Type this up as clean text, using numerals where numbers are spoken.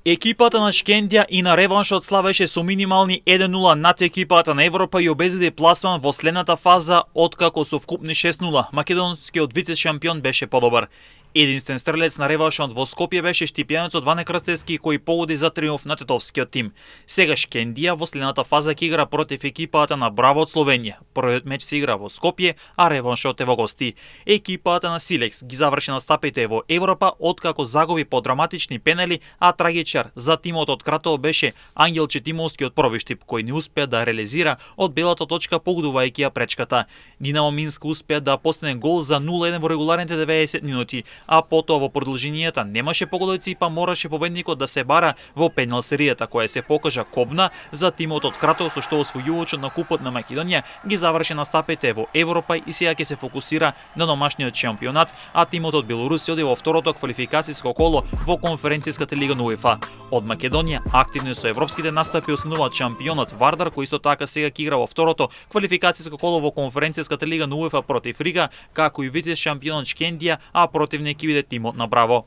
Екипата на Шкендија и на реваншот славеше со минимални 1-0 над екипата на Европа и обезбеди пласман во следната фаза, откако со вкупни 6-0 македонскиот вице-шампион беше подобар. Единствен стрелец на реваншот во Скопје беше штипјанецот Ване Крстевски, кој погоди за триумф на тетовскиот тим. Сега Шкендија во следната фаза ќе игра против екипата на Браво од Словенија. Првиот меч се игра во Скопје, а реваншот е во гости. Екипата на Силекс ги заврши настапите во Европа откако загуби по драматични пенали, а трагичар за тимот од Кратово беше Ангелче Тимовски од Пробиштип, кој не успеа да реализира од белата точка погодувајќи ја пречката. Динамо Минск успеа да постигне гол за 0-1 во регуларните 90 минути, а потоа во продолженијата немаше погодоци, па мораше победникот да се бара во пенал серијата, која се покажа кобна за тимот од Кратово, со што освојувачот на Купот на Македонија ги заврши настапите во Европа и сега ќе се фокусира на домашниот шампионат, а тимот од Белоруси оди во второто квалификацијско коло во конференцијската лига на УЕФА. Од Македонија активни со европските настапи основаат шампионот Вардар, кој исто така сега ќе игра во второто квалификацијско коло во конференцијската лига на УЕФА против Рига, како и вице шампионот Шкендија, а противник ќе биде тимот на Браво.